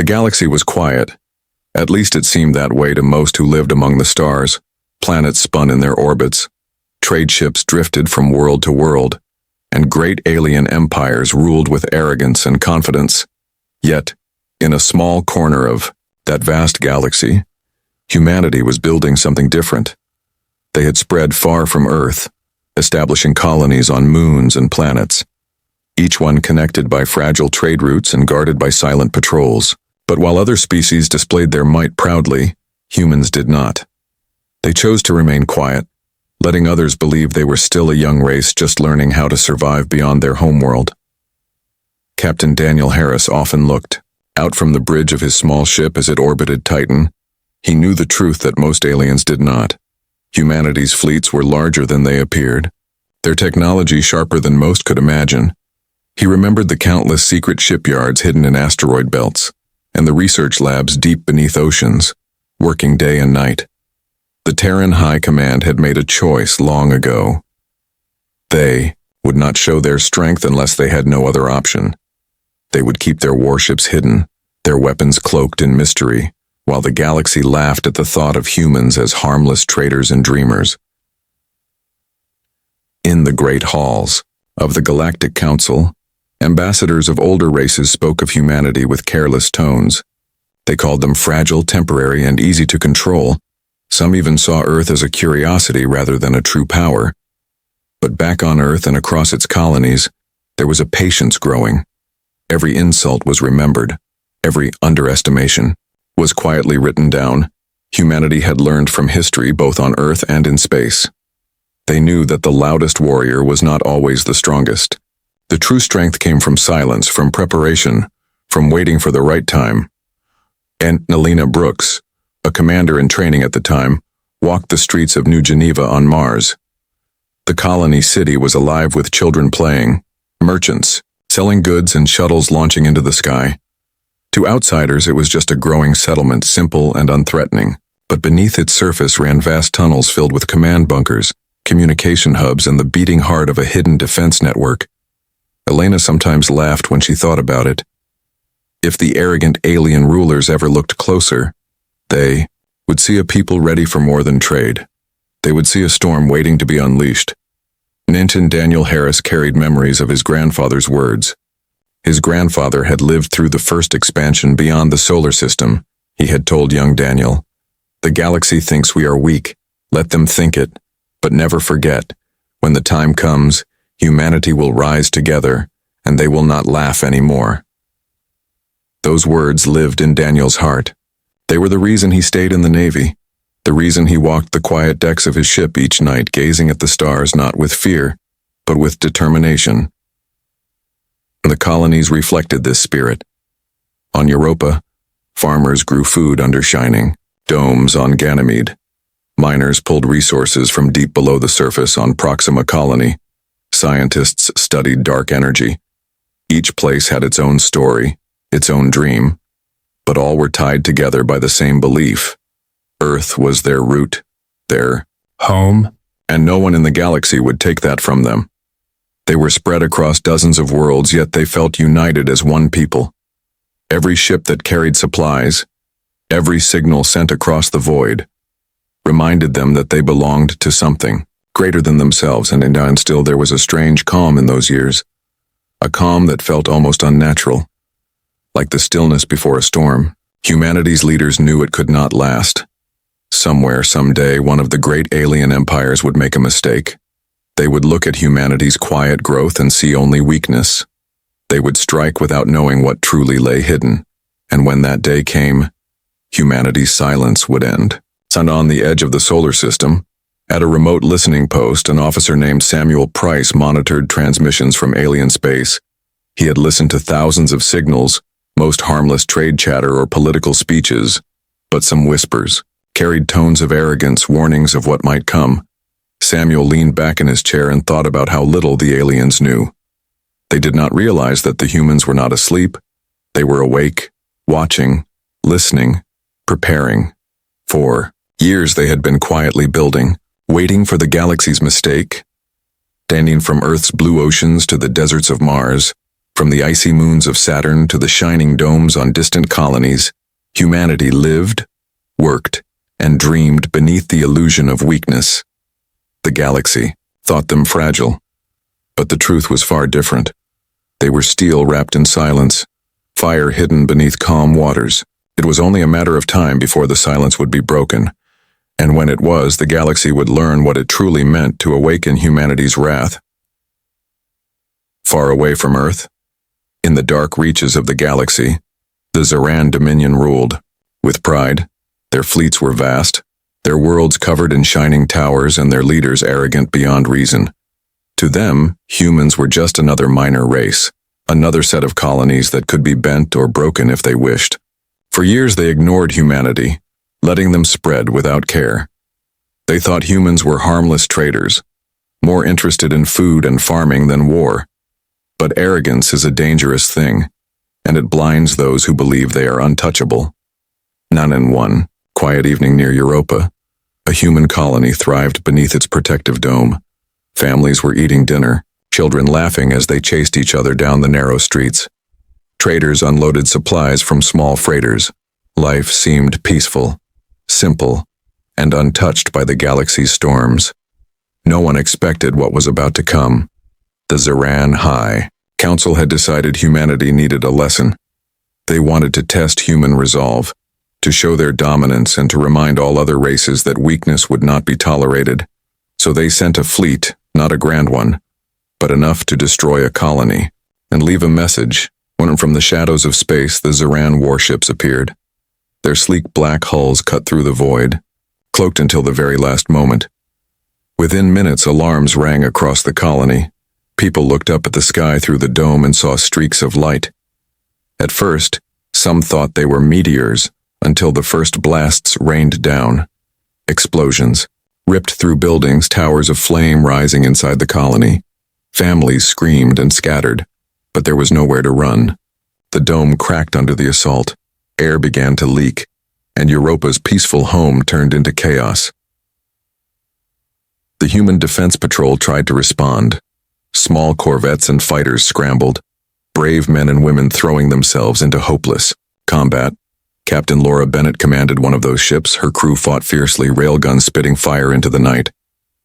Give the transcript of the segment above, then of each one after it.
The galaxy was quiet. At least it seemed that way to most who lived among the stars. Planets spun in their orbits. Trade ships drifted from world to world, and great alien empires ruled with arrogance and confidence. Yet, in a small corner of that vast galaxy, humanity was building something different. They had spread far from Earth, establishing colonies on moons and planets, each one connected by fragile trade routes and guarded by silent patrols. But while other species displayed their might proudly, humans did not. They chose to remain quiet, letting others believe they were still a young race just learning how to survive beyond their homeworld. Captain Daniel Harris often looked out from the bridge of his small ship as it orbited Titan. He knew the truth that most aliens did not. Humanity's fleets were larger than they appeared, their technology sharper than most could imagine. He remembered the countless secret shipyards hidden in asteroid belts, and the research labs deep beneath oceans, working day and night. The Terran High Command had made a choice long ago. They would not show their strength unless they had no other option. They would keep their warships hidden, their weapons cloaked in mystery, while the galaxy laughed at the thought of humans as harmless traitors and dreamers. In the great halls of the Galactic Council, ambassadors of older races spoke of humanity with careless tones. They called them fragile, temporary, and easy to control. Some even saw Earth as a curiosity rather than a true power. But back on Earth and across its colonies, there was a patience growing. Every insult was remembered. Every underestimation was quietly written down. Humanity had learned from history both on Earth and in space. They knew that the loudest warrior was not always the strongest. The true strength came from silence, from preparation, from waiting for the right time. And Nelina Brooks, a commander in training at the time, walked the streets of New Geneva on Mars. The colony city was alive with children playing, merchants, selling goods and shuttles launching into the sky. To outsiders, it was just a growing settlement, simple and unthreatening. But beneath its surface ran vast tunnels filled with command bunkers, communication hubs, and the beating heart of a hidden defense network. Elena sometimes laughed when she thought about it. If the arrogant alien rulers ever looked closer, they would see a people ready for more than trade. They would see a storm waiting to be unleashed. Captain Daniel Harris carried memories of his grandfather's words. His grandfather had lived through the first expansion beyond the solar system. He had told young Daniel, "The galaxy thinks we are weak. Let them think it. But never forget, when the time comes, humanity will rise together, and they will not laugh anymore." Those words lived in Daniel's heart. They were the reason he stayed in the Navy, the reason he walked the quiet decks of his ship each night, gazing at the stars not with fear, but with determination. The colonies reflected this spirit. On Europa, farmers grew food under shining domes on Ganymede. Miners pulled resources from deep below the surface on Proxima Colony. Scientists studied dark energy. Each place had its own story, its own dream, but all were tied together by the same belief. Earth was their root, their home, and no one in the galaxy would take that from them. They were spread across dozens of worlds, yet they felt united as one people. Every ship that carried supplies, every signal sent across the void, reminded them that they belonged to something greater than themselves, and still there was a strange calm in those years, a calm that felt almost unnatural. Like the stillness before a storm, humanity's leaders knew it could not last. Somewhere, someday, one of the great alien empires would make a mistake. They would look at humanity's quiet growth and see only weakness. They would strike without knowing what truly lay hidden, and when that day came, humanity's silence would end. And on the edge of the solar system, at a remote listening post, an officer named Samuel Price monitored transmissions from alien space. He had listened to thousands of signals, most harmless trade chatter or political speeches, but some whispers carried tones of arrogance, warnings of what might come. Samuel leaned back in his chair and thought about how little the aliens knew. They did not realize that the humans were not asleep. They were awake, watching, listening, preparing. For years they had been quietly building, waiting for the galaxy's mistake. Standing from Earth's blue oceans to the deserts of Mars, From the icy moons of Saturn to the shining domes on distant colonies, humanity lived, worked, and dreamed beneath the illusion of weakness. The galaxy thought them fragile, but the truth was far different. They were steel wrapped in silence, fire hidden beneath calm waters. It was only a matter of time before the silence would be broken, and when it was, the galaxy would learn what it truly meant to awaken humanity's wrath. Far away from Earth, in the dark reaches of the galaxy, the Zeran Dominion ruled. With pride, their fleets were vast, their worlds covered in shining towers and their leaders arrogant beyond reason. To them, humans were just another minor race, another set of colonies that could be bent or broken if they wished. For years they ignored humanity, letting them spread without care. They thought humans were harmless traders, more interested in food and farming than war. But arrogance is a dangerous thing, and it blinds those who believe they are untouchable. None in one quiet evening near Europa, a human colony thrived beneath its protective dome. Families were eating dinner, children laughing as they chased each other down the narrow streets. Traders unloaded supplies from small freighters. Life seemed peaceful, simple, and untouched by the galaxy's storms. No one expected what was about to come. The Zeran High Council had decided humanity needed a lesson. They wanted to test human resolve, to show their dominance and to remind all other races that weakness would not be tolerated. So they sent a fleet, not a grand one, but enough to destroy a colony and leave a message. When from the shadows of space the Zeran warships appeared. Their sleek black hulls cut through the void, cloaked until the very last moment. Within minutes, alarms rang across the colony. People looked up at the sky through the dome and saw streaks of light. At first, some thought they were meteors, until the first blasts rained down. Explosions ripped through buildings, towers of flame rising inside the colony. Families screamed and scattered, but there was nowhere to run. The dome cracked under the assault. Air began to leak, and Europa's peaceful home turned into chaos. The Human Defense Patrol tried to respond. Small corvettes and fighters scrambled, brave men and women throwing themselves into hopeless combat. Captain Laura Bennett commanded one of those ships. Her crew fought fiercely, railguns spitting fire into the night.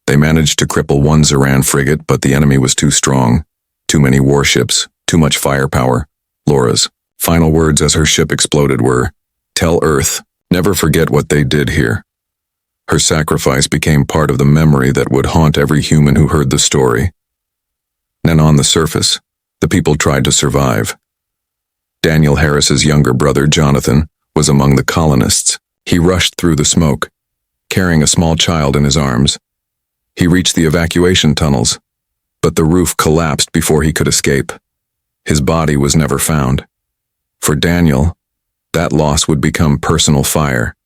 They managed to cripple one Zeran frigate, but the enemy was too strong. Too many warships, too much firepower. Laura's final words as her ship exploded were, "Tell Earth, never forget what they did here." Her sacrifice became part of the memory that would haunt every human who heard the story. And on the surface, the people tried to survive. Daniel Harris's younger brother, Jonathan, was among the colonists. He rushed through the smoke, carrying a small child in his arms. He reached the evacuation tunnels, but the roof collapsed before he could escape. His body was never found. For Daniel, that loss would become personal fire,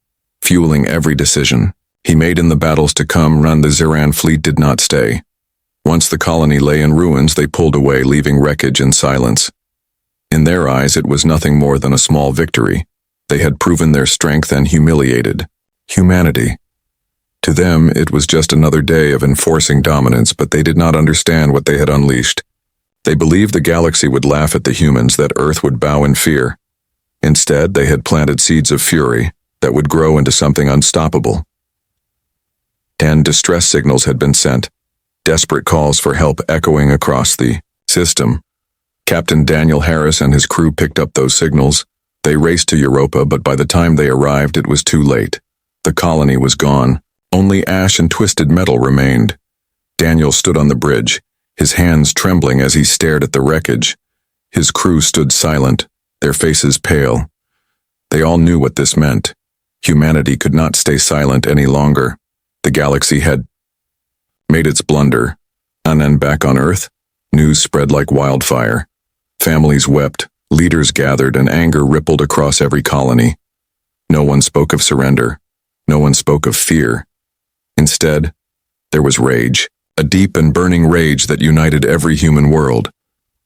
fueling every decision he made in the battles to come. The Zeran fleet did not stay. Once the colony lay in ruins, they pulled away, leaving wreckage and silence. In their eyes, it was nothing more than a small victory. They had proven their strength and humiliated humanity. To them, it was just another day of enforcing dominance, but they did not understand what they had unleashed. They believed the galaxy would laugh at the humans, that Earth would bow in fear. Instead, they had planted seeds of fury that would grow into something unstoppable. 10 distress signals had been sent, desperate calls for help echoing across the system. Captain Daniel Harris and his crew picked up those signals. They raced to Europa, but by the time they arrived, it was too late. The colony was gone. Only ash and twisted metal remained. Daniel stood on the bridge, his hands trembling as he stared at the wreckage. His crew stood silent, their faces pale. They all knew what this meant. Humanity could not stay silent any longer. The galaxy had made its blunder. And then back on Earth, news spread like wildfire. Families wept, leaders gathered, and anger rippled across every colony. No one spoke of surrender. No one spoke of fear. Instead, there was rage, a deep and burning rage that united every human world.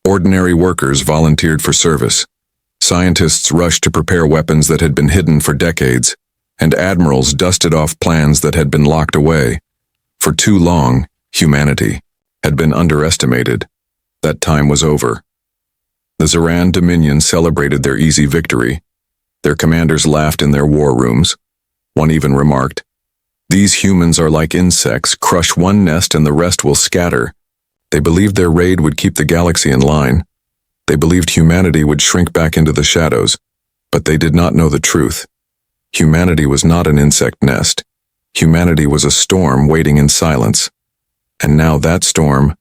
Ordinary workers volunteered for service. Scientists rushed to prepare weapons that had been hidden for decades, and admirals dusted off plans that had been locked away. For too long, humanity had been underestimated. That time was over. The Zeran Dominion celebrated their easy victory. Their commanders laughed in their war rooms. One even remarked, "These humans are like insects, crush one nest and the rest will scatter." They believed their raid would keep the galaxy in line. They believed humanity would shrink back into the shadows, but they did not know the truth. Humanity was not an insect nest. Humanity was a storm waiting in silence. And now that storm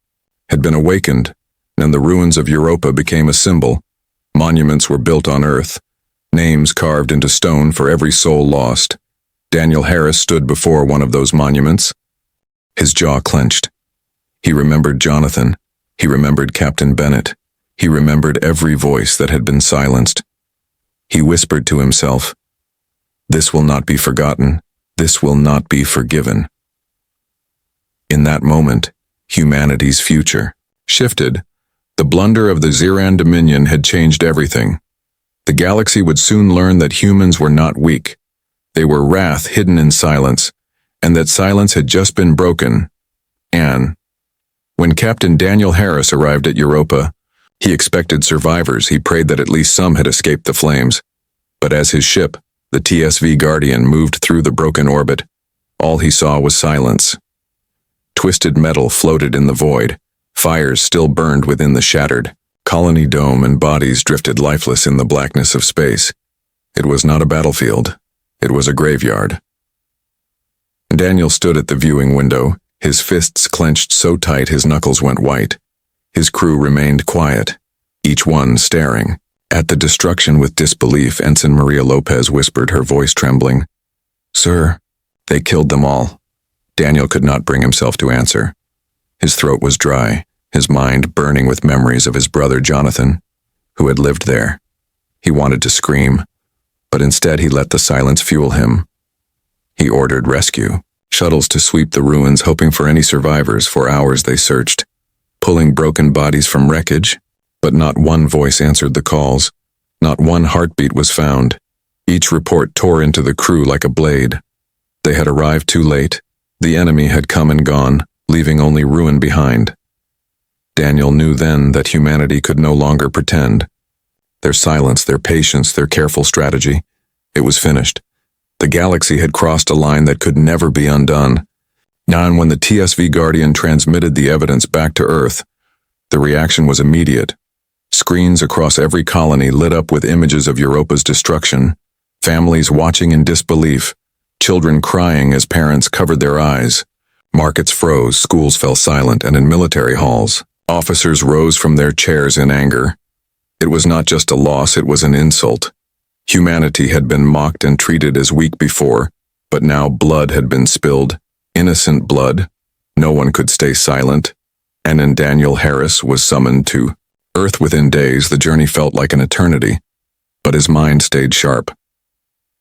had been awakened, and the ruins of Europa became a symbol. Monuments were built on Earth, names carved into stone for every soul lost. Daniel Harris stood before one of those monuments. His jaw clenched. He remembered Jonathan. He remembered Captain Bennett. He remembered every voice that had been silenced. He whispered to himself, "This will not be forgotten. This will not be forgiven." In that moment, humanity's future shifted. The blunder of the Zeran Dominion had changed everything. The galaxy would soon learn that humans were not weak. They were wrath hidden in silence, and that silence had just been broken. When Captain Daniel Harris arrived at Europa, he expected survivors. He prayed that at least some had escaped the flames. But as his ship, the TSV Guardian, moved through the broken orbit, all he saw was silence. Twisted metal floated in the void. Fires still burned within the shattered colony dome, and bodies drifted lifeless in the blackness of space. It was not a battlefield. It was a graveyard. Daniel stood at the viewing window, his fists clenched so tight his knuckles went white. His crew remained quiet, each one staring at the destruction with disbelief. Ensign Maria Lopez whispered, her voice trembling, "Sir, they killed them all." Daniel could not bring himself to answer. His throat was dry, his mind burning with memories of his brother Jonathan, who had lived there. He wanted to scream, but instead he let the silence fuel him. He ordered rescue, shuttles to sweep the ruins, hoping for any survivors. For hours they searched, pulling broken bodies from wreckage, but not one voice answered the calls. Not one heartbeat was found. Each report tore into the crew like a blade. They had arrived too late. The enemy had come and gone, leaving only ruin behind. Daniel knew then that humanity could no longer pretend. Their silence, their patience, their careful strategy, it was finished. The galaxy had crossed a line that could never be undone. Now, when the TSV Guardian transmitted the evidence back to Earth, the reaction was immediate. Screens across every colony lit up with images of Europa's destruction, families watching in disbelief, children crying as parents covered their eyes. Markets froze, schools fell silent, and in military halls, officers rose from their chairs in anger. It was not just a loss, it was an insult. Humanity had been mocked and treated as weak before, but now blood had been spilled. Innocent blood. No one could stay silent. And then Daniel Harris was summoned to Earth within days. The journey felt like an eternity, but his mind stayed sharp.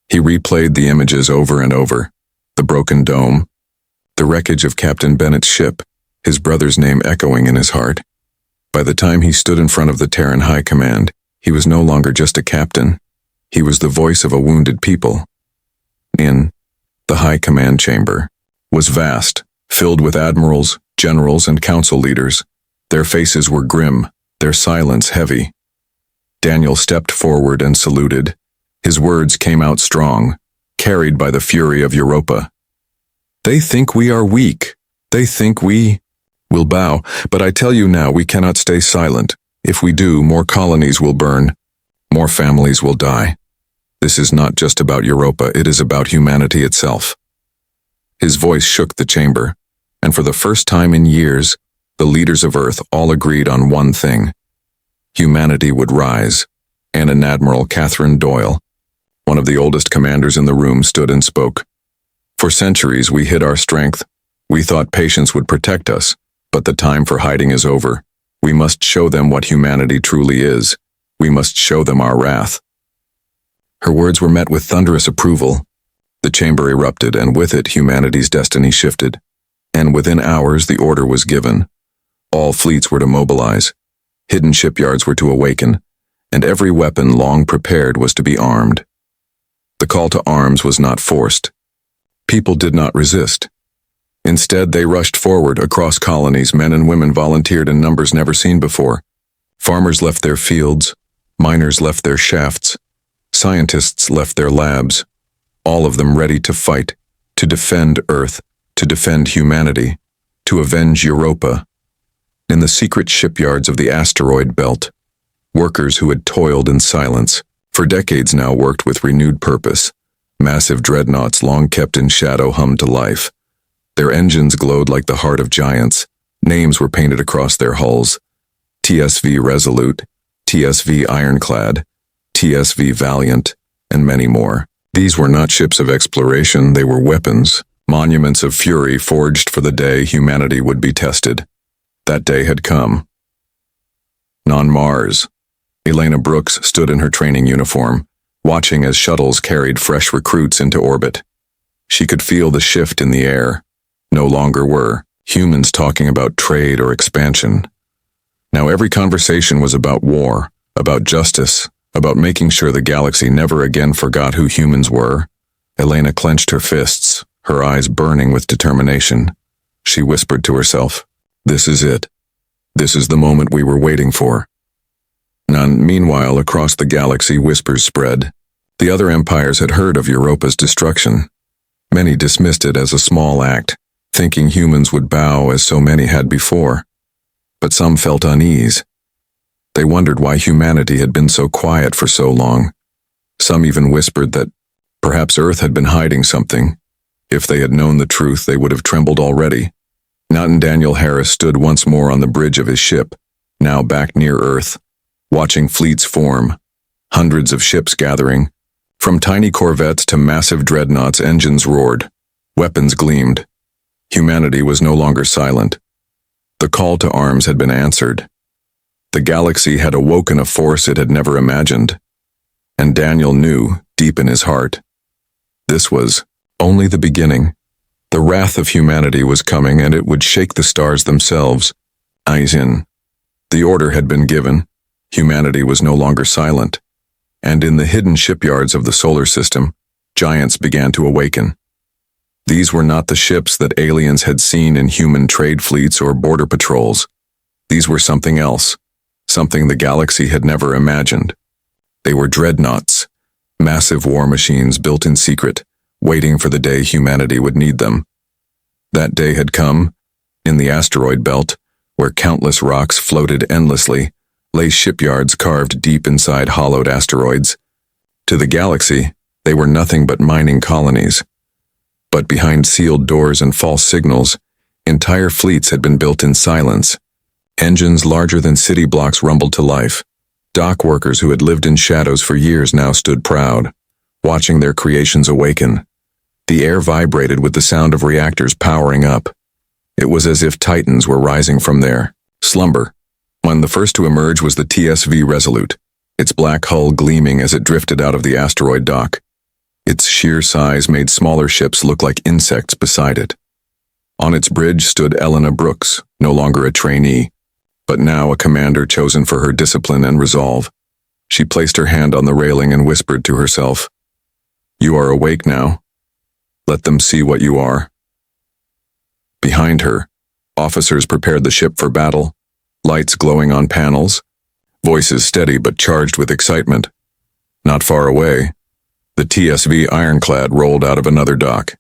He replayed the images over and over. The broken dome, the wreckage of Captain Bennett's ship, his brother's name echoing in his heart. By the time he stood in front of the Terran High Command, he was no longer just a captain. He was the voice of a wounded people. The High Command chamber was vast, filled with admirals, generals, and council leaders. Their faces were grim, their silence heavy. Daniel stepped forward and saluted. His words came out strong, carried by the fury of Europa. "They think we are weak. They think we will bow, but I tell you now, we cannot stay silent. If we do, more colonies will burn. More families will die. This is not just about Europa, it is about humanity itself." His voice shook the chamber, and for the first time in years, the leaders of Earth all agreed on one thing. Humanity would rise. And an Admiral Catherine Doyle, one of the oldest commanders in the room, stood and spoke. "For centuries we hid our strength. We thought patience would protect us, but the time for hiding is over. We must show them what humanity truly is. We must show them our wrath." Her words were met with thunderous approval. The chamber erupted, and with it humanity's destiny shifted. And within hours the order was given. All fleets were to mobilize. Hidden shipyards were to awaken, and every weapon long prepared was to be armed. The call to arms was not forced. People did not resist. Instead, they rushed forward across colonies. Men and women volunteered in numbers never seen before. Farmers left their fields, miners left their shafts, scientists left their labs, all of them ready to fight, to defend Earth, to defend humanity, to avenge Europa. In the secret shipyards of the asteroid belt, workers who had toiled in silence, for decades now worked with renewed purpose. Massive dreadnoughts long kept in shadow hummed to life. Their engines glowed like the heart of giants. Names were painted across their hulls. TSV Resolute, TSV Ironclad, TSV Valiant, and many more. These were not ships of exploration, they were weapons, monuments of fury forged for the day humanity would be tested. That day had come. On Mars, Elena Brooks stood in her training uniform, watching as shuttles carried fresh recruits into orbit. She could feel the shift in the air. No longer were humans talking about trade or expansion. Now every conversation was about war, about justice, about making sure the galaxy never again forgot who humans were. Elena clenched her fists, her eyes burning with determination. She whispered to herself, "This is it. This is the moment we were waiting for." Meanwhile, across the galaxy, whispers spread. The other empires had heard of Europa's destruction. Many dismissed it as a small act, thinking humans would bow as so many had before. But some felt unease. They wondered why humanity had been so quiet for so long. Some even whispered that perhaps Earth had been hiding something. If they had known the truth, they would have trembled already. Daniel Harris stood once more on the bridge of his ship, now back near Earth, watching fleets form, hundreds of ships gathering. From tiny corvettes to massive dreadnoughts, engines roared, weapons gleamed. Humanity was no longer silent. The call to arms had been answered. The galaxy had awoken a force it had never imagined. And Daniel knew, deep in his heart, this was only the beginning. The wrath of humanity was coming, and it would shake the stars themselves. Eyes in. The order had been given. Humanity was no longer silent. And in the hidden shipyards of the solar system, giants began to awaken. These were not the ships that aliens had seen in human trade fleets or border patrols. These were something else, something the galaxy had never imagined. They were dreadnoughts, massive war machines built in secret, waiting for the day humanity would need them. That day had come. In the asteroid belt, where countless rocks floated endlessly, lay shipyards carved deep inside hollowed asteroids. To the galaxy, they were nothing but mining colonies. But behind sealed doors and false signals, entire fleets had been built in silence. Engines larger than city blocks rumbled to life. Dock workers who had lived in shadows for years now stood proud, watching their creations awaken. The air vibrated with the sound of reactors powering up. It was as if titans were rising from their slumber. When the first to emerge was the TSV Resolute, its black hull gleaming as it drifted out of the asteroid dock. Its sheer size made smaller ships look like insects beside it. On its bridge stood Elena Brooks, no longer a trainee, but now a commander chosen for her discipline and resolve. She placed her hand on the railing and whispered to herself, "You are awake now. Let them see what you are." Behind her, officers prepared the ship for battle, lights glowing on panels, voices steady but charged with excitement. Not far away, the TSV Ironclad rolled out of another dock.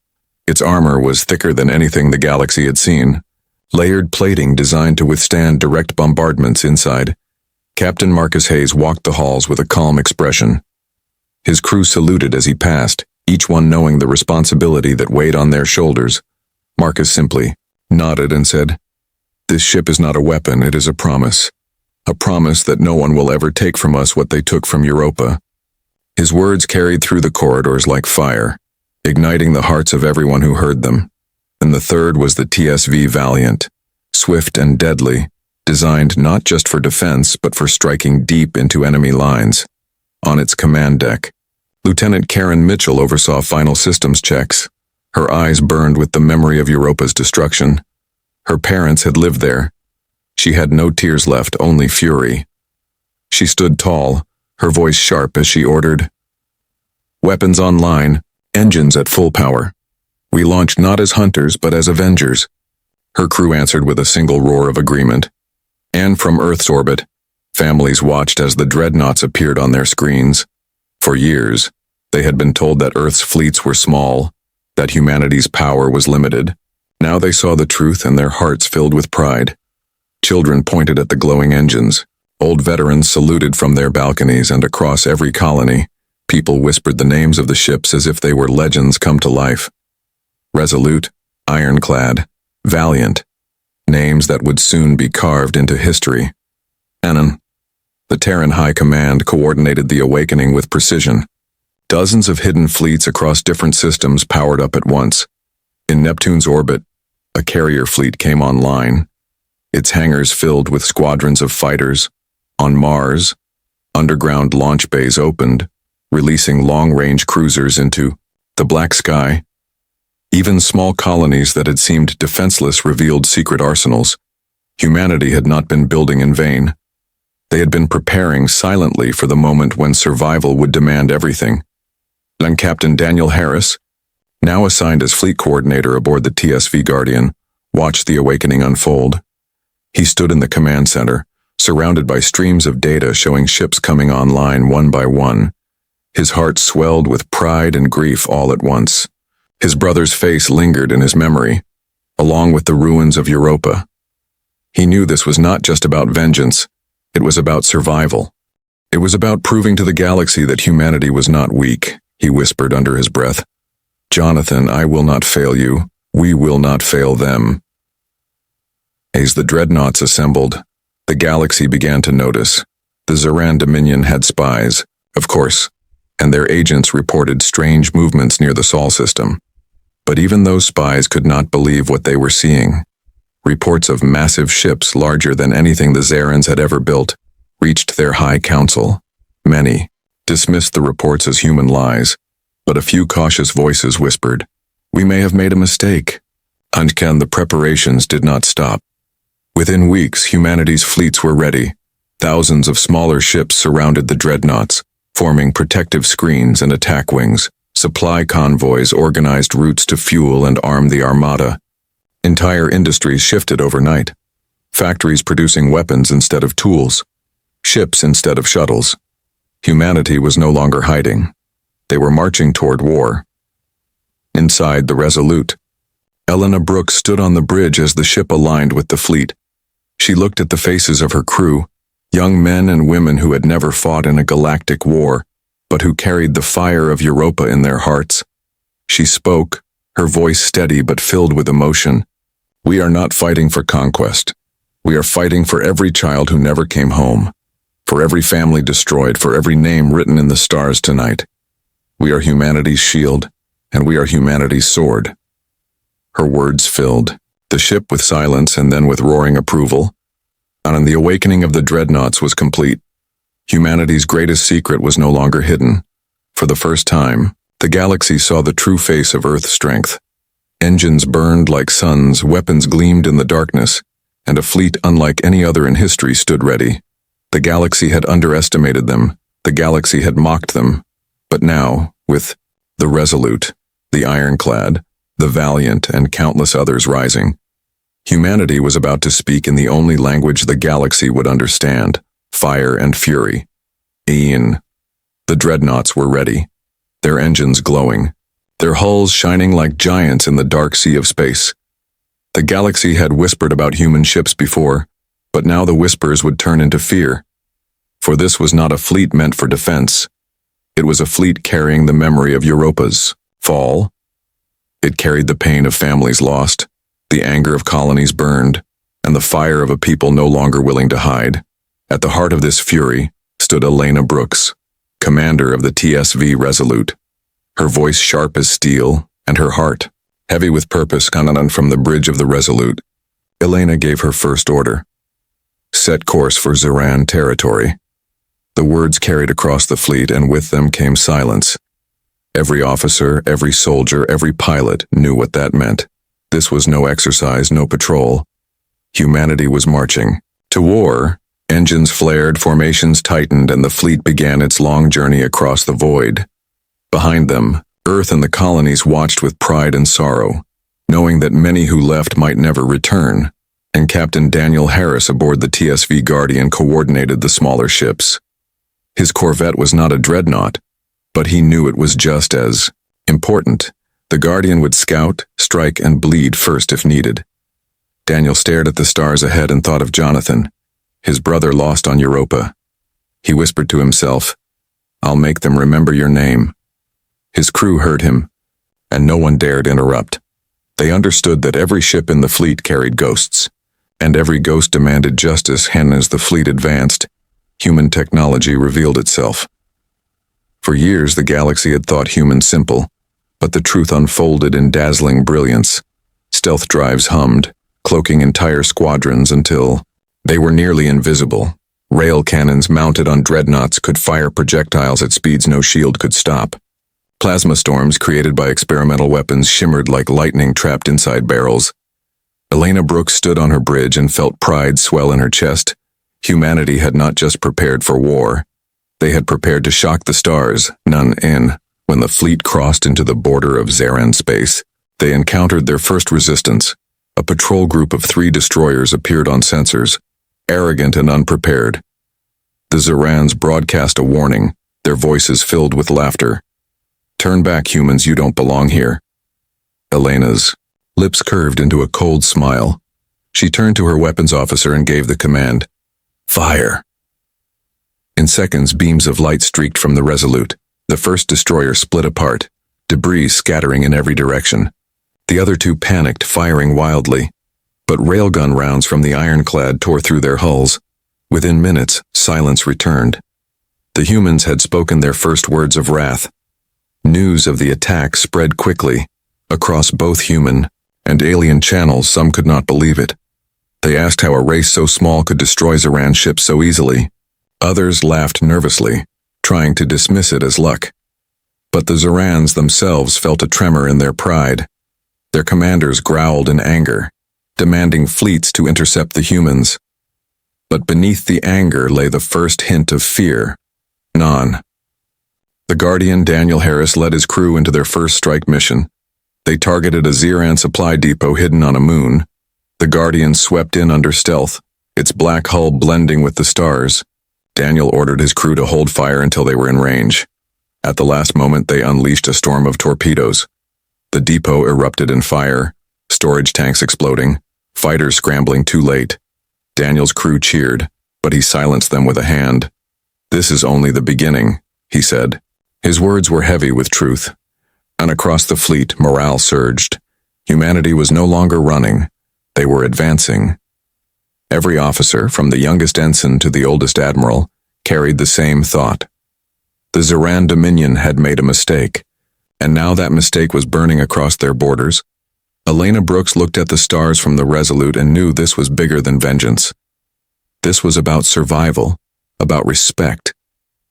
Its armor was thicker than anything the galaxy had seen, layered plating designed to withstand direct bombardments inside. Captain Marcus Hayes walked the halls with a calm expression. His crew saluted as he passed, each one knowing the responsibility that weighed on their shoulders. Marcus simply nodded and said, "This ship is not a weapon, it is a promise. A promise that no one will ever take from us what they took from Europa." His words carried through the corridors like fire, igniting the hearts of everyone who heard them. And the third was the TSV Valiant, swift and deadly, designed not just for defense but for striking deep into enemy lines. On its command deck, Lieutenant Karen Mitchell oversaw final systems checks. Her eyes burned with the memory of Europa's destruction. Her parents had lived there. She had no tears left, only fury. She stood tall, her voice sharp as she ordered, "Weapons online, engines at full power. We launch not as hunters but as avengers." Her crew answered with a single roar of agreement. And from Earth's orbit, Families watched as the dreadnoughts appeared on their screens. For years, they had been told that Earth's fleets were small, that humanity's power was limited. Now they saw the truth and their hearts filled with pride. Children pointed at the glowing engines. Old veterans saluted from their balconies, and across every colony, people whispered the names of the ships as if they were legends come to life. Resolute, ironclad, valiant, names that would soon be carved into history. Anon. The Terran High Command coordinated the awakening with precision. Dozens of hidden fleets across different systems powered up at once. In Neptune's orbit, a carrier fleet came online, its hangars filled with squadrons of fighters. On Mars, underground launch bays opened, releasing long-range cruisers into the black sky. Even small colonies that had seemed defenseless revealed secret arsenals. Humanity had not been building in vain. They had been preparing silently for the moment when survival would demand everything. And Captain Daniel Harris, now assigned as fleet coordinator aboard the TSV Guardian, watched the awakening unfold. He stood in the command center, surrounded by streams of data showing ships coming online one by one. His heart swelled with pride and grief all at once. His brother's face lingered in his memory, along with the ruins of Europa. He knew this was not just about vengeance. It was about survival. It was about proving to the galaxy that humanity was not weak, he whispered under his breath. Jonathan, I will not fail you. We will not fail them. As the dreadnoughts assembled, the galaxy began to notice. The Zeran Dominion had spies, of course, and their agents reported strange movements near the Sol system. But even those spies could not believe what they were seeing. Reports of massive ships larger than anything the Zerans had ever built reached their high council. Many dismissed the reports as human lies, but a few cautious voices whispered, "We may have made a mistake." And the preparations did not stop. Within weeks, humanity's fleets were ready. Thousands of smaller ships surrounded the dreadnoughts, forming protective screens and attack wings. Supply convoys organized routes to fuel and arm the armada. Entire industries shifted overnight. Factories producing weapons instead of tools, ships instead of shuttles. Humanity was no longer hiding. They were marching toward war. Inside the Resolute, Elena Brooks stood on the bridge as the ship aligned with the fleet. She looked at the faces of her crew, young men and women who had never fought in a galactic war, but who carried the fire of Europa in their hearts. She spoke, her voice steady but filled with emotion. "We are not fighting for conquest. We are fighting for every child who never came home, for every family destroyed, for every name written in the stars tonight. We are humanity's shield, and we are humanity's sword." Her words filled the ship with silence and then with roaring approval. And the awakening of the dreadnoughts was complete. Humanity's greatest secret was no longer hidden. For the first time, the galaxy saw the true face of Earth's strength. Engines burned like suns, weapons gleamed in the darkness, and a fleet unlike any other in history stood ready. The galaxy had underestimated them, the galaxy had mocked them. But now, with the Resolute, the Ironclad, the Valiant, and countless others rising, humanity was about to speak in the only language the galaxy would understand: fire and fury. Ian. The dreadnoughts were ready, their engines glowing, their hulls shining like giants in the dark sea of space. The galaxy had whispered about human ships before, but now the whispers would turn into fear. For this was not a fleet meant for defense. It was a fleet carrying the memory of Europa's fall. It carried the pain of families lost, the anger of colonies burned, and the fire of a people no longer willing to hide. At the heart of this fury stood Elena Brooks, commander of the TSV Resolute, her voice sharp as steel, and her heart heavy with purpose. Kananan from the bridge of the Resolute, Elena gave her first order. Set course for Zeran territory. The words carried across the fleet, and with them came silence. Every officer, every soldier, every pilot knew what that meant. This was no exercise, no patrol. Humanity was marching to war. Engines flared, formations tightened, and the fleet began its long journey across the void. Behind them, Earth and the colonies watched with pride and sorrow, knowing that many who left might never return. and Captain Daniel Harris aboard the TSV Guardian coordinated the smaller ships. His corvette was not a dreadnought, but he knew it was just as important. The Guardian would scout, strike, and bleed first if needed. Daniel stared at the stars ahead and thought of Jonathan, his brother lost on Europa. He whispered to himself, "I'll make them remember your name." His crew heard him, and no one dared interrupt. They understood that every ship in the fleet carried ghosts, and every ghost demanded justice. And as the fleet advanced, human technology revealed itself. For years the galaxy had thought humans simple, but the truth unfolded in dazzling brilliance. Stealth drives hummed, cloaking entire squadrons until they were nearly invisible. Rail cannons mounted on dreadnoughts could fire projectiles at speeds no shield could stop. Plasma storms created by experimental weapons shimmered like lightning trapped inside barrels. Elena Brooks stood on her bridge and felt pride swell in her chest. Humanity had not just prepared for war. They had prepared to shock the stars, none in. When the fleet crossed into the border of Zaran space, they encountered their first resistance. A patrol group of 3 destroyers appeared on sensors, arrogant and unprepared. The Zarans broadcast a warning, their voices filled with laughter. "Turn back, humans, you don't belong here." Elena's lips curved into a cold smile. She turned to her weapons officer and gave the command, "Fire." In seconds, beams of light streaked from the Resolute. The first destroyer split apart, debris scattering in every direction. The other 2 panicked, firing wildly. But railgun rounds from the ironclad tore through their hulls. Within minutes, silence returned. The humans had spoken their first words of wrath. News of the attack spread quickly. Across both human and alien channels, some could not believe it. They asked how a race so small could destroy Zaran ships so easily. Others laughed nervously, trying to dismiss it as luck. But the Zarans themselves felt a tremor in their pride. Their commanders growled in anger, demanding fleets to intercept the humans. But beneath the anger lay the first hint of fear. None. The Guardian, Daniel Harris, led his crew into their first strike mission. They targeted a Zaran supply depot hidden on a moon. The Guardian swept in under stealth, its black hull blending with the stars. Daniel ordered his crew to hold fire until they were in range. At the last moment, they unleashed a storm of torpedoes. The depot erupted in fire, storage tanks exploding, fighters scrambling too late. Daniel's crew cheered, but he silenced them with a hand. "This is only the beginning," he said. His words were heavy with truth. And across the fleet, morale surged. Humanity was no longer running. They were advancing. Every officer, from the youngest ensign to the oldest admiral, carried the same thought. The Zaran Dominion had made a mistake, and now that mistake was burning across their borders. Elena Brooks looked at the stars from the Resolute and knew this was bigger than vengeance. This was about survival, about respect,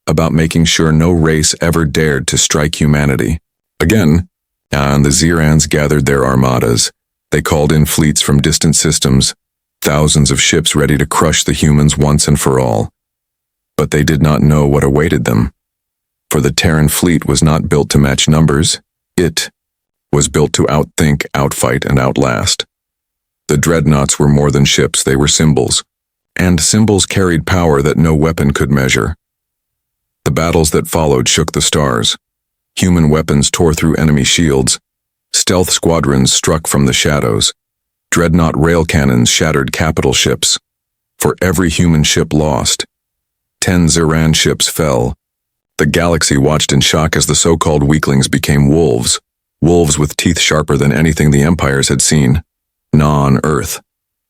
about making sure no race ever dared to strike humanity again. And the Zarans gathered their armadas. They called in fleets from distant systems, thousands of ships ready to crush the humans once and for all. But they did not know what awaited them. For the Terran fleet was not built to match numbers. It was built to outthink, outfight, and outlast. The dreadnoughts were more than ships, they were symbols. And symbols carried power that no weapon could measure. The battles that followed shook the stars. Human weapons tore through enemy shields. Stealth squadrons struck from the shadows. Dreadnought rail cannons shattered capital ships. For every human ship lost, 10 Zaran ships fell. The galaxy watched in shock as the so-called weaklings became wolves. Wolves with teeth sharper than anything the empires had seen. Non-Earth.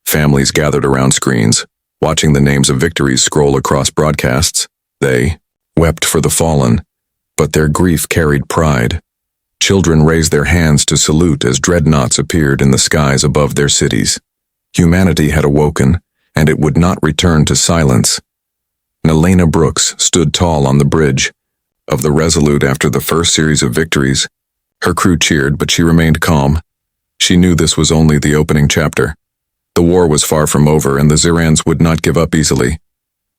Families gathered around screens, watching the names of victories scroll across broadcasts. They wept for the fallen, but their grief carried pride. Children raised their hands to salute as dreadnoughts appeared in the skies above their cities. Humanity had awoken, and it would not return to silence. Elena Brooks stood tall on the bridge of the Resolute after the first series of victories. Her crew cheered, but she remained calm. She knew this was only the opening chapter. The war was far from over, and the Zarans would not give up easily.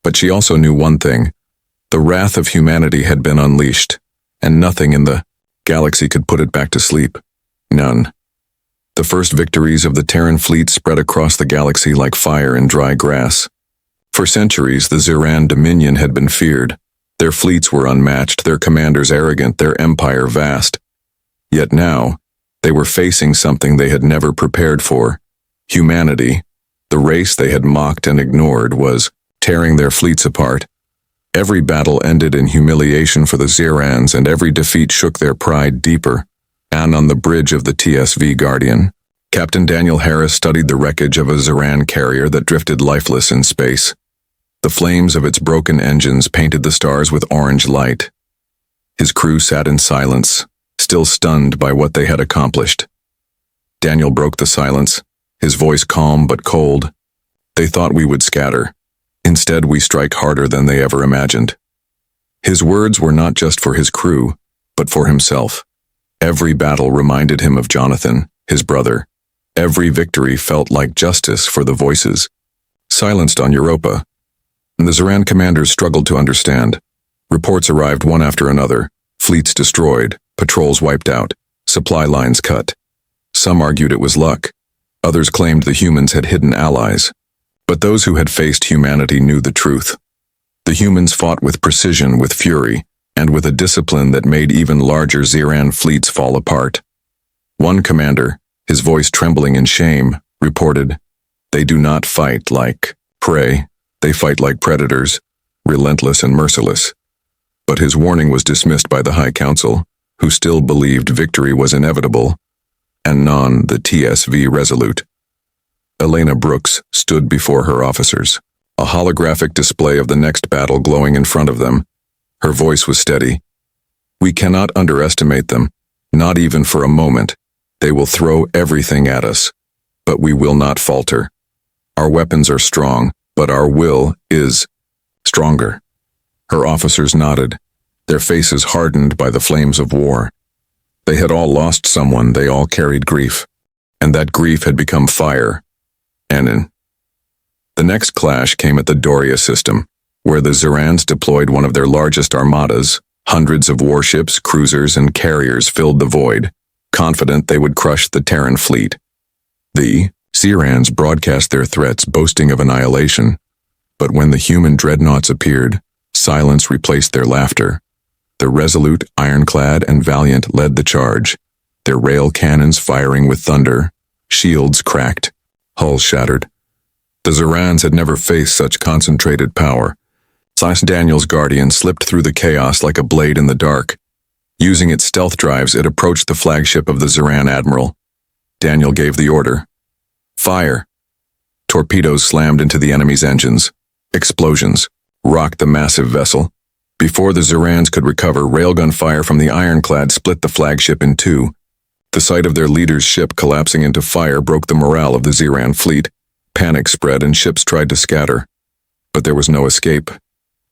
But she also knew one thing. The wrath of humanity had been unleashed, and nothing in the galaxy could put it back to sleep. None. The first victories of the Terran fleet spread across the galaxy like fire in dry grass. For centuries, the Ziran Dominion had been feared. Their fleets were unmatched, their commanders arrogant, their empire vast. Yet now, they were facing something they had never prepared for. Humanity, the race they had mocked and ignored, was tearing their fleets apart. Every battle ended in humiliation for the Zirans, and every defeat shook their pride deeper. And on the bridge of the TSV Guardian, Captain Daniel Harris studied the wreckage of a Ziran carrier that drifted lifeless in space. The flames of its broken engines painted the stars with orange light. His crew sat in silence, still stunned by what they had accomplished. Daniel broke the silence, his voice calm but cold. They thought we would scatter. Instead, we strike harder than they ever imagined. His words were not just for his crew, but for himself. Every battle reminded him of Jonathan, his brother. Every victory felt like justice for the voices silenced on Europa. And the Ziran commanders struggled to understand. Reports arrived one after another, fleets destroyed, patrols wiped out, supply lines cut. Some argued it was luck. Others claimed the humans had hidden allies. But those who had faced humanity knew the truth. The humans fought with precision, with fury, and with a discipline that made even larger Ziran fleets fall apart. One commander, his voice trembling in shame, reported, "They do not fight like prey, they fight like predators, relentless and merciless." But his warning was dismissed by the High Council, who still believed victory was inevitable, and none the TSV resolute. Elena Brooks stood before her officers, a holographic display of the next battle glowing in front of them. Her voice was steady. "We cannot underestimate them, not even for a moment. They will throw everything at us, but we will not falter. Our weapons are strong, but our will is stronger." Her officers nodded, their faces hardened by the flames of war. They had all lost someone, they all carried grief, and that grief had become fire. And the next clash came at the Doria system, where the Zirans deployed one of their largest armadas. Hundreds of warships, cruisers, and carriers filled the void, confident they would crush the Terran fleet. The Zirans broadcast their threats, boasting of annihilation. But when the human dreadnoughts appeared, silence replaced their laughter. The Resolute, Ironclad, and Valiant led the charge, their rail cannons firing with thunder, shields cracked, hulls shattered. The Zirans had never faced such concentrated power. Daniel's Guardian slipped through the chaos like a blade in the dark. Using its stealth drives, it approached the flagship of the Ziran admiral. Daniel gave the order. Fire! Torpedoes slammed into the enemy's engines. Explosions rocked the massive vessel. Before the Zirans could recover, railgun fire from the Ironclad split the flagship in two. The sight of their leader's ship collapsing into fire broke the morale of the Ziran fleet. Panic spread and ships tried to scatter. But there was no escape.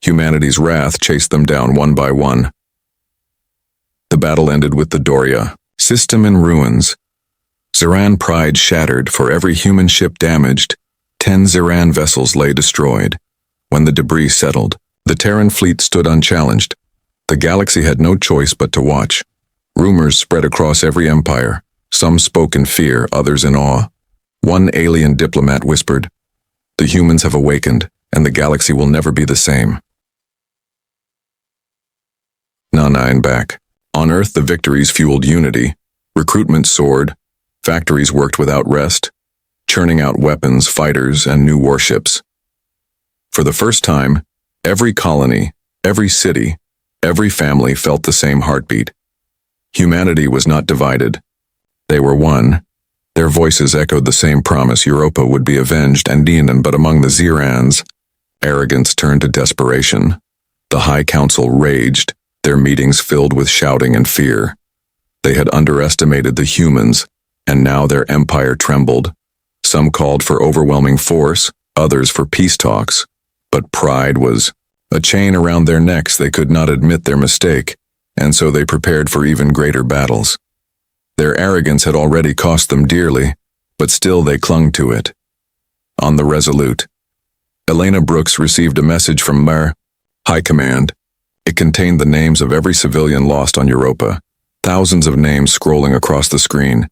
Humanity's wrath chased them down one by one. The battle ended with the Doria system in ruins. Ziran pride shattered. For every human ship damaged, 10 Ziran vessels lay destroyed. When the debris settled, the Terran fleet stood unchallenged. The galaxy had no choice but to watch. Rumors spread across every empire. Some spoke in fear, others in awe. One alien diplomat whispered, "The humans have awakened, and the galaxy will never be the same." Nine back. On Earth, the victories fueled unity. Recruitment soared. Factories worked without rest, churning out weapons, fighters, and new warships. For the first time, every colony, every city, every family felt the same heartbeat. Humanity was not divided. They were one. Their voices echoed the same promise: Europa would be avenged and Dinan. But among the Zirans, arrogance turned to desperation. The High Council raged, their meetings filled with shouting and fear. They had underestimated the humans, and now their empire trembled. Some called for overwhelming force, others for peace talks. But pride was a chain around their necks. They could not admit their mistake, and so they prepared for even greater battles. Their arrogance had already cost them dearly, but still they clung to it. On the Resolute, Elena Brooks received a message from Mer High Command. It contained the names of every civilian lost on Europa, thousands of names scrolling across the screen.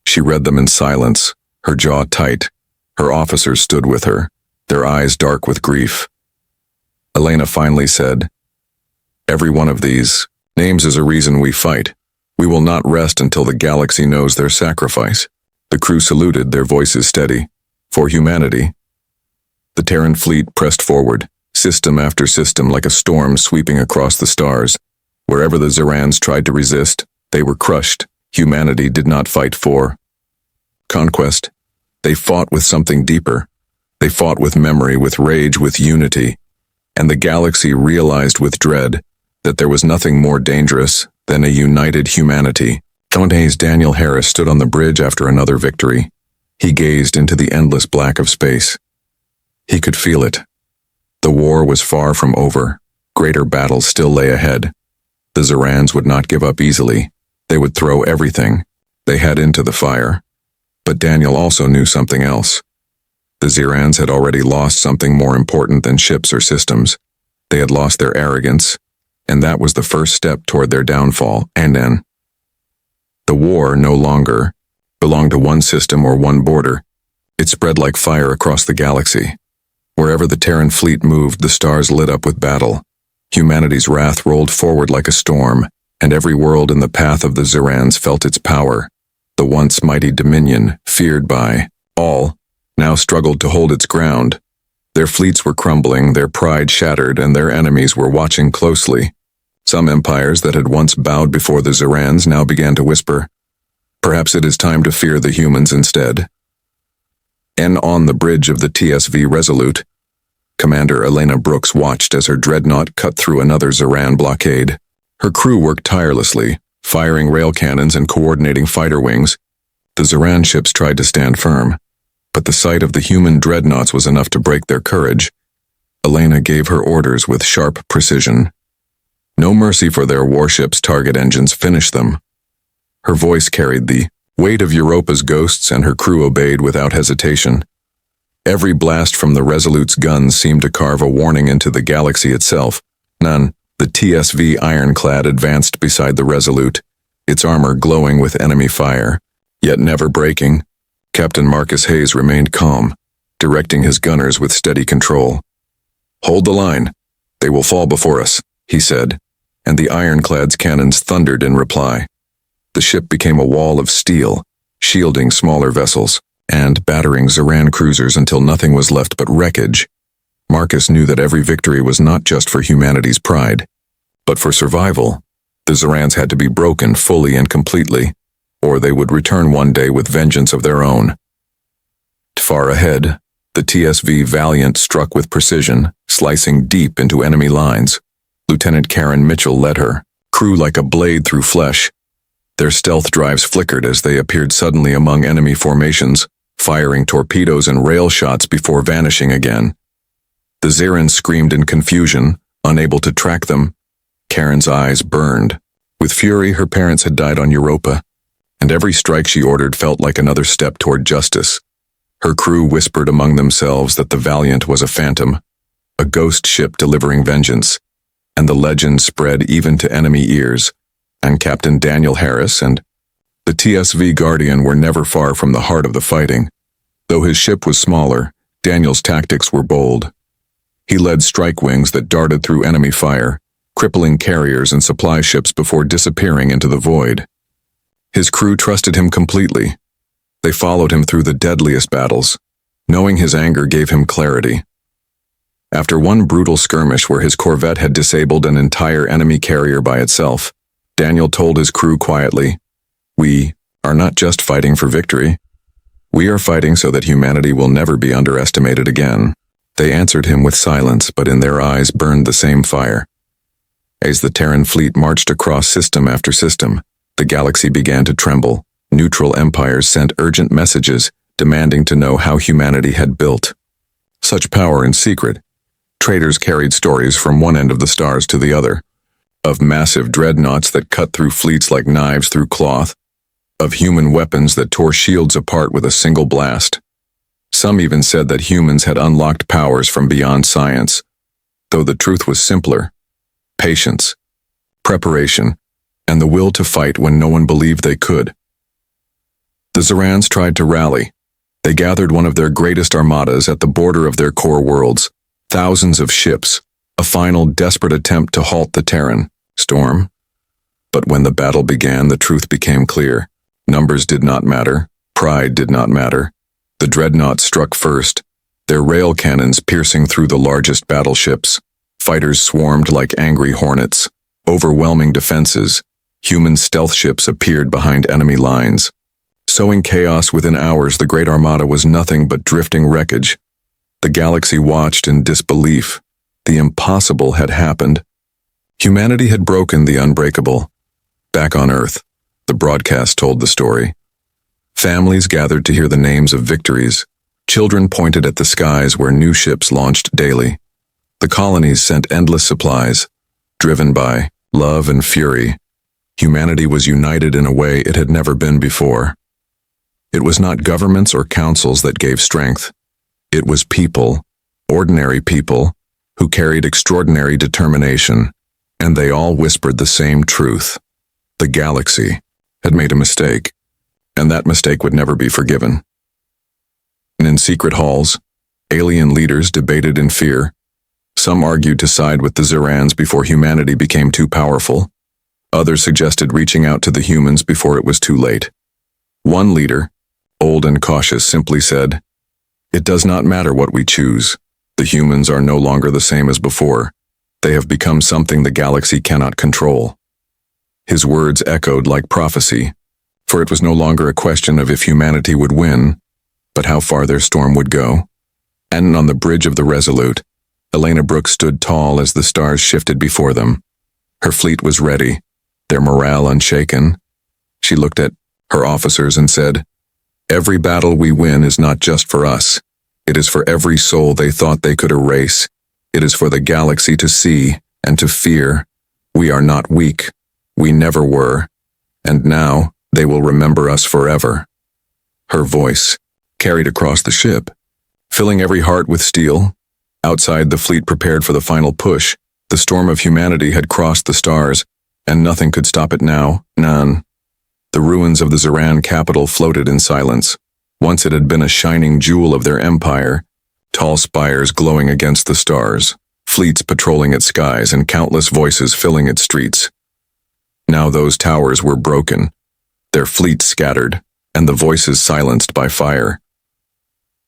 She read them in silence, her jaw tight. Her officers stood with her, their eyes dark with grief. Elena finally said, "Every one of these names is a reason we fight. We will not rest until the galaxy knows their sacrifice." The crew saluted, their voices steady. For humanity. The Terran fleet pressed forward, system after system like a storm sweeping across the stars. Wherever the Zerans tried to resist, they were crushed. Humanity did not fight for conquest. They fought with something deeper. They fought with memory, with rage, with unity. And the galaxy realized with dread that there was nothing more dangerous than a united humanity. Conte's Daniel Harris stood on the bridge after another victory. He gazed into the endless black of space. He could feel it. The war was far from over. Greater battles still lay ahead. The Zerans would not give up easily. They would throw everything they had into the fire. But Daniel also knew something else. The Zerans had already lost something more important than ships or systems. They had lost their arrogance, and that was the first step toward their downfall. And then, the war no longer belonged to one system or one border. It spread like fire across the galaxy. Wherever the Terran fleet moved, the stars lit up with battle. Humanity's wrath rolled forward like a storm, and every world in the path of the Zerans felt its power. The once mighty dominion, feared by all, now struggled to hold its ground. Their fleets were crumbling, their pride shattered, and their enemies were watching closely. Some empires that had once bowed before the Zerans now began to whisper, "Perhaps it is time to fear the humans instead." And on the bridge of the TSV Resolute, Commander Elena Brooks watched as her dreadnought cut through another Zeran blockade. Her crew worked tirelessly, firing rail cannons and coordinating fighter wings. The Zeran ships tried to stand firm, but the sight of the human dreadnoughts was enough to break their courage. Elena gave her orders with sharp precision. No mercy for their warships' target engines, finish them. Her voice carried the weight of Europa's ghosts, and her crew obeyed without hesitation. Every blast from the Resolute's guns seemed to carve a warning into the galaxy itself. The TSV ironclad advanced beside the Resolute, its armor glowing with enemy fire, yet never breaking. Captain Marcus Hayes remained calm, directing his gunners with steady control. "Hold the line. They will fall before us," he said, and the ironclad's cannons thundered in reply. The ship became a wall of steel, shielding smaller vessels and battering Zeran cruisers until nothing was left but wreckage. Marcus knew that every victory was not just for humanity's pride, but for survival. The Zerans had to be broken fully and completely, or they would return one day with vengeance of their own. Far ahead, the TSV Valiant struck with precision, slicing deep into enemy lines. Lieutenant Karen Mitchell led her, crew like a blade through flesh. Their stealth drives flickered as they appeared suddenly among enemy formations, firing torpedoes and rail shots before vanishing again. The Zerans screamed in confusion, unable to track them. Karen's eyes burned. With fury, her parents had died on Europa, and every strike she ordered felt like another step toward justice. Her crew whispered among themselves that the Valiant was a phantom, a ghost ship delivering vengeance, and the legend spread even to enemy ears. And Captain Daniel Harris and the TSV Guardian were never far from the heart of the fighting. Though his ship was smaller, Daniel's tactics were bold. He led strike wings that darted through enemy fire, crippling carriers and supply ships before disappearing into the void. His crew trusted him completely. They followed him through the deadliest battles, knowing his anger gave him clarity. After one brutal skirmish where his corvette had disabled an entire enemy carrier by itself, Daniel told his crew quietly, "We are not just fighting for victory. We are fighting so that humanity will never be underestimated again." They answered him with silence, but in their eyes burned the same fire. As the Terran fleet marched across system after system, the galaxy began to tremble. Neutral empires sent urgent messages, demanding to know how humanity had built such power in secret. Traders carried stories from one end of the stars to the other, of massive dreadnoughts that cut through fleets like knives through cloth, of human weapons that tore shields apart with a single blast. Some even said that humans had unlocked powers from beyond science, though the truth was simpler: patience, preparation, and the will to fight when no one believed they could. The Zerans tried to rally. They gathered one of their greatest armadas at the border of their core worlds, thousands of ships, a final desperate attempt to halt the Terran storm. But when the battle began, the truth became clear. Numbers did not matter. Pride did not matter. The dreadnoughts struck first, their rail cannons piercing through the largest battleships. Fighters swarmed like angry hornets, overwhelming defenses. Human stealth ships appeared behind enemy lines. Sowing chaos within hours, the Great Armada was nothing but drifting wreckage. The galaxy watched in disbelief. The impossible had happened. Humanity had broken the unbreakable. Back on Earth, the broadcast told the story. Families gathered to hear the names of victories. Children pointed at the skies where new ships launched daily. The colonies sent endless supplies, driven by love and fury. Humanity was united in a way it had never been before. It was not governments or councils that gave strength. It was people, ordinary people, who carried extraordinary determination, and they all whispered the same truth. The galaxy had made a mistake, and that mistake would never be forgiven. And in secret halls, alien leaders debated in fear. Some argued to side with the Zerans before humanity became too powerful. Others suggested reaching out to the humans before it was too late. One leader, old and cautious, simply said, "It does not matter what we choose. The humans are no longer the same as before. They have become something the galaxy cannot control." His words echoed like prophecy, for it was no longer a question of if humanity would win, but how far their storm would go. And on the bridge of the Resolute, Elena Brooks stood tall as the stars shifted before them. Her fleet was ready, their morale unshaken. She looked at her officers and said, "Every battle we win is not just for us. It is for every soul they thought they could erase. It is for the galaxy to see and to fear. We are not weak. We never were. And now they will remember us forever." Her voice carried across the ship, filling every heart with steel. Outside, the fleet prepared for the final push. The storm of humanity had crossed the stars, and nothing could stop it now, none. The ruins of the Zeran capital floated in silence. Once it had been a shining jewel of their empire, tall spires glowing against the stars, fleets patrolling its skies, and countless voices filling its streets. Now those towers were broken, their fleets scattered, and the voices silenced by fire.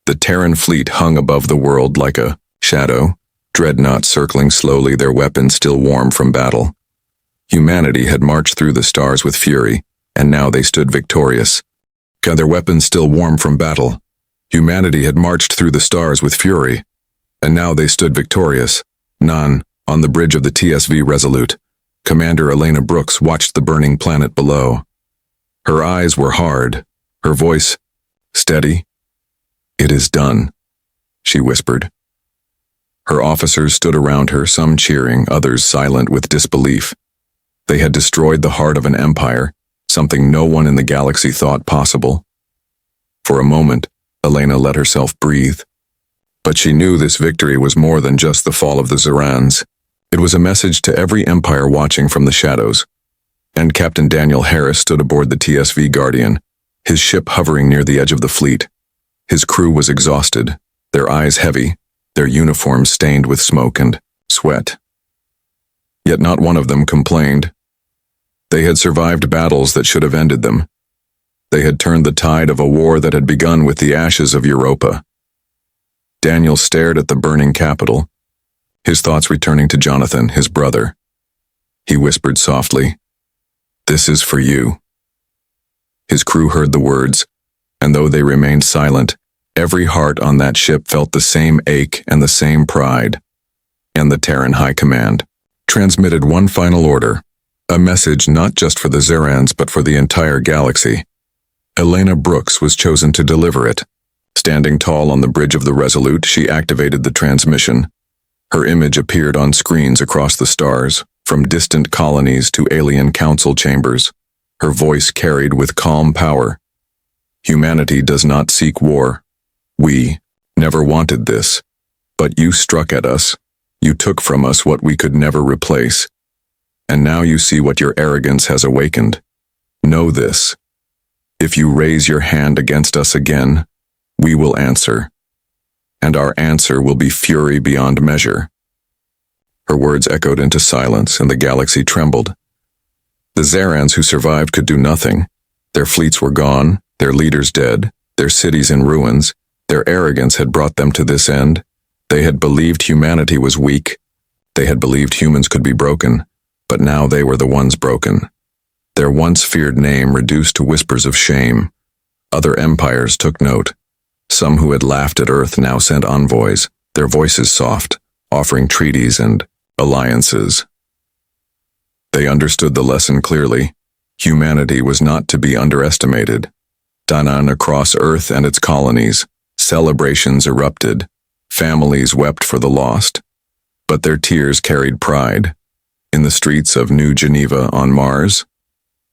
The Terran fleet hung above the world like a shadow, dreadnoughts circling slowly, their weapons still warm from battle. Humanity had marched through the stars with fury, and now they stood victorious. Their weapons still warm from battle. Humanity had marched through the stars with fury, and now they stood victorious. On the bridge of the TSV Resolute, Commander Elena Brooks watched the burning planet below. Her eyes were hard, her voice steady. "It is done," she whispered. Her officers stood around her, some cheering, others silent with disbelief. They had destroyed the heart of an empire, something no one in the galaxy thought possible. For a moment, Elena let herself breathe. But she knew this victory was more than just the fall of the Zerans. It was a message to every empire watching from the shadows. And Captain Daniel Harris stood aboard the TSV Guardian, his ship hovering near the edge of the fleet. His crew was exhausted, their eyes heavy, their uniforms stained with smoke and sweat. Yet not one of them complained. They had survived battles that should have ended them. They had turned the tide of a war that had begun with the ashes of Europa. Daniel stared at the burning capital, his thoughts returning to Jonathan, his brother. He whispered softly, "This is for you." His crew heard the words, and though they remained silent, every heart on that ship felt the same ache and the same pride. And the Terran High Command transmitted one final order, a message not just for the Zerans but for the entire galaxy. Elena Brooks was chosen to deliver it. Standing tall on the bridge of the Resolute, she activated the transmission. Her image appeared on screens across the stars, from distant colonies to alien council chambers. Her voice carried with calm power. "Humanity does not seek war. We never wanted this. But you struck at us. You took from us what we could never replace. And now you see what your arrogance has awakened. Know this. If you raise your hand against us again, we will answer. And our answer will be fury beyond measure." Her words echoed into silence, and the galaxy trembled. The Zarans who survived could do nothing. Their fleets were gone, their leaders dead, their cities in ruins. Their arrogance had brought them to this end. They had believed humanity was weak. They had believed humans could be broken, but now they were the ones broken. Their once feared name reduced to whispers of shame. Other empires took note. Some who had laughed at Earth now sent envoys, their voices soft, offering treaties and alliances. They understood the lesson clearly. Humanity was not to be underestimated. Danan across Earth and its colonies, celebrations erupted. Families wept for the lost. But their tears carried pride. In the streets of New Geneva on Mars,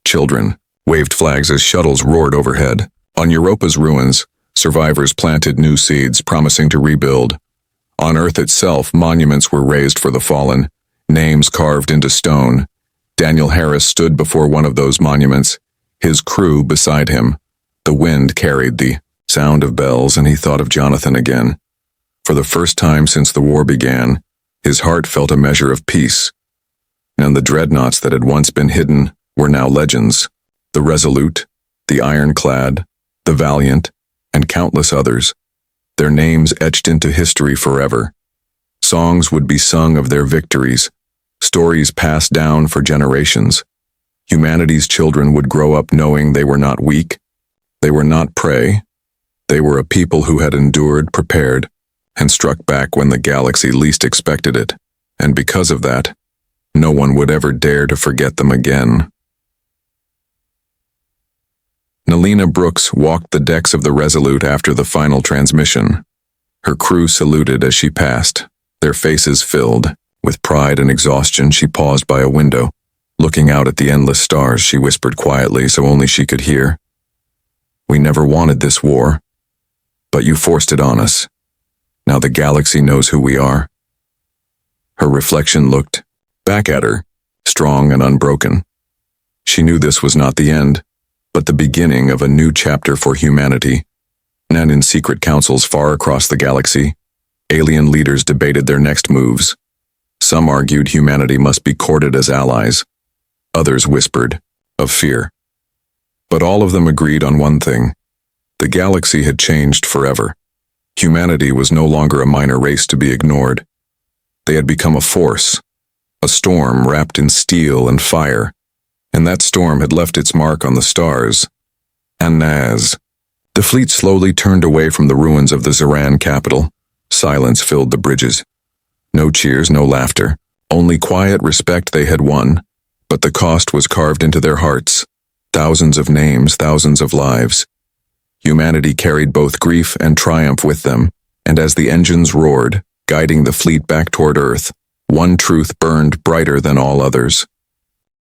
children waved flags as shuttles roared overhead. On Europa's ruins, survivors planted new seeds, promising to rebuild. On Earth itself, monuments were raised for the fallen, names carved into stone. Daniel Harris stood before one of those monuments, his crew beside him. The wind carried the sound of bells, and he thought of Jonathan again. For the first time since the war began, his heart felt a measure of peace. And the dreadnoughts that had once been hidden were now legends. The Resolute, the Ironclad, the Valiant, and countless others. Their names etched into history forever. Songs would be sung of their victories, stories passed down for generations. Humanity's children would grow up knowing they were not weak, they were not prey. They were a people who had endured, prepared, and struck back when the galaxy least expected it, and because of that, no one would ever dare to forget them again. Nelina Brooks walked the decks of the Resolute after the final transmission. Her crew saluted as she passed, their faces filled. With pride and exhaustion, she paused by a window. Looking out at the endless stars, she whispered quietly so only she could hear. "We never wanted this war, but you forced it on us. Now the galaxy knows who we are." Her reflection looked back at her, strong and unbroken. She knew this was not the end, but the beginning of a new chapter for humanity. And in secret councils far across the galaxy, alien leaders debated their next moves. Some argued humanity must be courted as allies. Others whispered of fear. But all of them agreed on one thing. The galaxy had changed forever. Humanity was no longer a minor race to be ignored. They had become a force, a storm wrapped in steel and fire, and that storm had left its mark on the stars. And as the fleet slowly turned away from the ruins of the Zaran capital, silence filled the bridges. No cheers, no laughter, only quiet respect. They had won, but the cost was carved into their hearts. Thousands of names, thousands of lives. Humanity carried both grief and triumph with them, and as the engines roared, guiding the fleet back toward Earth, one truth burned brighter than all others.